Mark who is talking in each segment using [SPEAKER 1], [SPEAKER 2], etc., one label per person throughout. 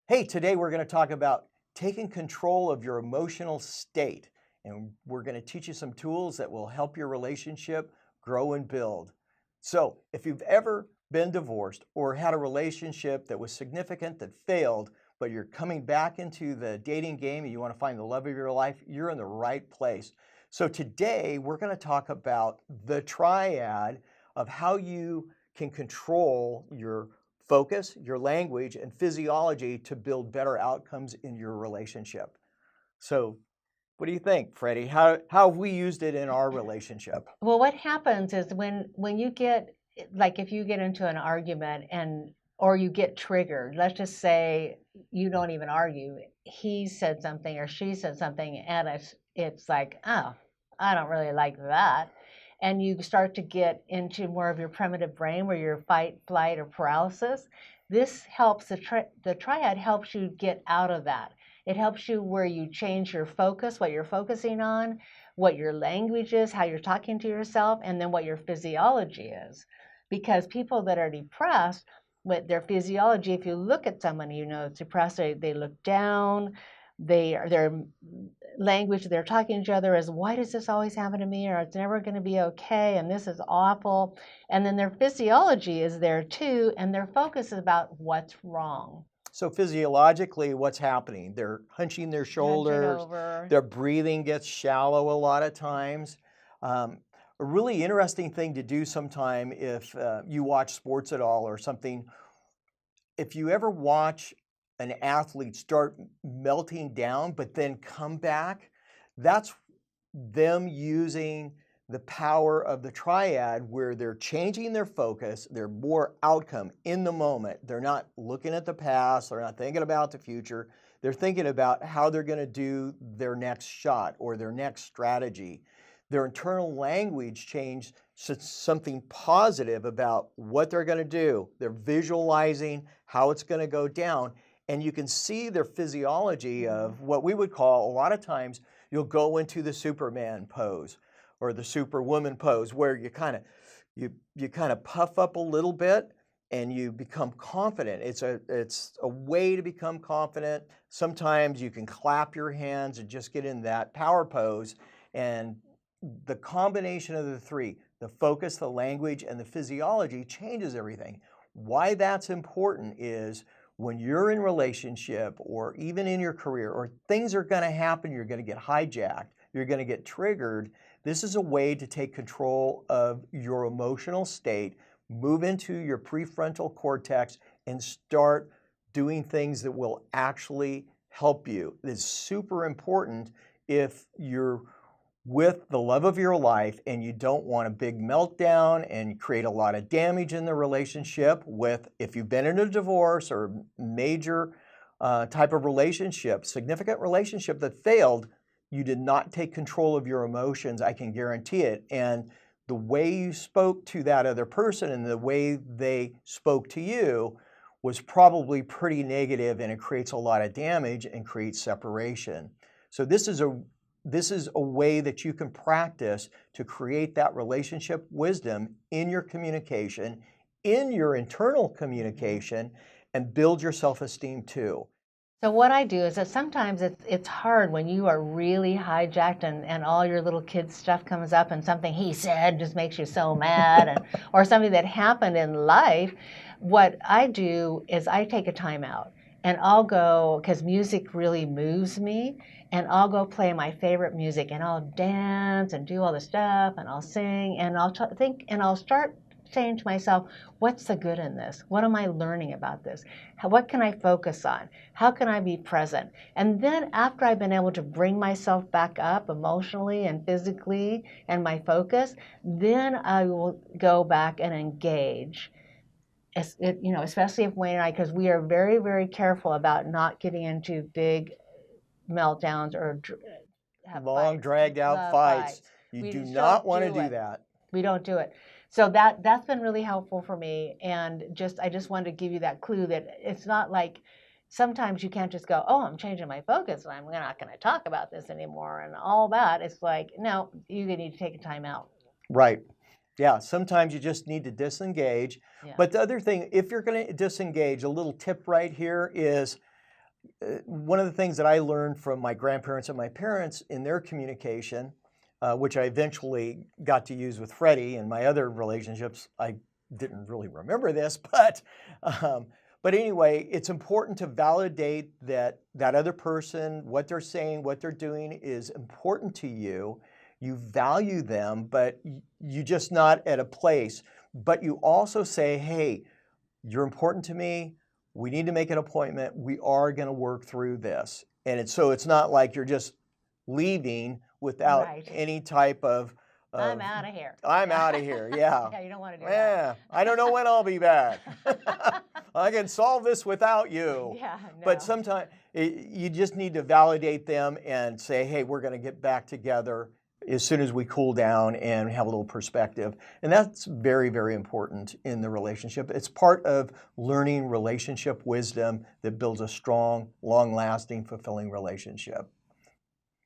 [SPEAKER 1] Hey, today we're going to talk about taking control of your emotional state. And we're going to teach you some tools that will help your relationship grow and build. So, if you've ever been divorced or had a relationship that was significant that failed, but you're coming back into the dating game and you want to find the love of your life, you're in the right place. So, today we're going to talk about the triad of how you can control your focus, your language, and physiology to build better outcomes in your relationship. So, what do you think, Freddie? How have we used it in our relationship?
[SPEAKER 2] Well, what happens is when you get like if you get into an argument and or you get triggered, let's just say you don't even argue. He said something or she said something and it's like, "Oh, I don't really like that." And you start to get into more of your primitive brain where you're fight, flight, or paralysis. This helps the triad helps you get out of that. It helps you where you change your focus, what you're focusing on, what your language is, how you're talking to yourself, and then what your physiology is. Because people that are depressed, with their physiology, if you look at someone you know is depressed, they look down, their language they're talking to each other is, why does this always happen to me, or it's never going to be okay, and this is awful. And then their physiology is there too, and their focus is about what's wrong.
[SPEAKER 1] So, physiologically, what's happening? They're hunching their
[SPEAKER 2] Hunching
[SPEAKER 1] shoulders,
[SPEAKER 2] over.
[SPEAKER 1] their breathing gets shallow a lot of times. A really interesting thing to do sometime if you watch sports at all or something, if you ever watch an athlete start melting down but then come back, that's them using the power of the triad where they're changing their focus, they're more outcome in the moment. They're not looking at the past, they're not thinking about the future. They're thinking about how they're going to do their next shot or their next strategy. Their internal language changed to something positive about what they're going to do. They're visualizing how it's going to go down. And you can see their physiology of what we would call, a lot of times, you'll go into the Superman pose or the Superwoman pose where you kind of puff up a little bit and you become confident. It's a way to become confident. Sometimes you can clap your hands and just get in that power pose, and the combination of the three, the focus, the language, and the physiology, changes everything. Why that's important is when you're in relationship or even in your career, or things are going to happen, you're going to get hijacked, you're going to get triggered. This is a way to take control of your emotional state, move into your prefrontal cortex, and start doing things that will actually help you. It's super important if you're with the love of your life and you don't want a big meltdown and create a lot of damage in the relationship. With, if you've been in a divorce or major type of relationship, significant relationship that failed, you did not take control of your emotions, I can guarantee it. And the way you spoke to that other person and the way they spoke to you was probably pretty negative, and it creates a lot of damage and creates separation. So this is a way that you can practice to create that relationship wisdom in your communication, in your internal communication, and build your self-esteem too.
[SPEAKER 2] So what I do is that sometimes it's hard when you are really hijacked and all your little kid stuff comes up and something he said just makes you so mad and or something that happened in life. What I do is I take a time out and I'll go because music really moves me, and I'll go play my favorite music and I'll dance and do all the stuff and I'll sing and think and I'll start saying to myself, what's the good in this? What am I learning about this? What can I focus on? How can I be present? And then after I've been able to bring myself back up emotionally and physically and my focus, then I will go back and engage. Especially if Wayne and I, because we are very, very careful about not getting into big meltdowns or have
[SPEAKER 1] Long,
[SPEAKER 2] fights,
[SPEAKER 1] dragged out
[SPEAKER 2] love
[SPEAKER 1] fights.
[SPEAKER 2] fights.
[SPEAKER 1] You
[SPEAKER 2] We
[SPEAKER 1] do
[SPEAKER 2] just
[SPEAKER 1] not
[SPEAKER 2] don't
[SPEAKER 1] want to
[SPEAKER 2] do
[SPEAKER 1] do
[SPEAKER 2] it.
[SPEAKER 1] that.
[SPEAKER 2] We don't do it. So that's been really helpful for me. And I just wanted to give you that clue that it's not like sometimes you can't just go, oh, I'm changing my focus and I'm not going to talk about this anymore and all that. It's like, no, you need to take a time out.
[SPEAKER 1] Right. Yeah, sometimes you just need to disengage.
[SPEAKER 2] Yeah.
[SPEAKER 1] But the other thing, if you're going to disengage, a little tip right here is One of the things that I learned from my grandparents and my parents in their communication, which I eventually got to use with Freddie and my other relationships, I didn't really remember this, um, but anyway, it's important to validate that that other person, what they're saying, what they're doing is important to you. You value them, but you just not at a place. But you also say, hey, you're important to me. We need to make an appointment. We are going to work through this. And so it's not like you're just leaving without
[SPEAKER 2] Right.
[SPEAKER 1] any type of
[SPEAKER 2] I'm out of here.
[SPEAKER 1] I'm
[SPEAKER 2] Yeah.
[SPEAKER 1] out of here. Yeah.
[SPEAKER 2] Yeah, you don't want to do
[SPEAKER 1] Yeah. I don't know when I'll be back.
[SPEAKER 2] that.
[SPEAKER 1] I can solve this without you.
[SPEAKER 2] Yeah,
[SPEAKER 1] But
[SPEAKER 2] no.
[SPEAKER 1] sometimes you just need to validate them and say, hey, we're going to get back together as soon as we cool down and have a little perspective. And that's very, very important in the relationship. It's part of learning relationship wisdom that builds a strong, long-lasting, fulfilling relationship.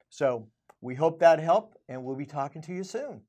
[SPEAKER 1] So we hope that helped, and we'll be talking to you soon.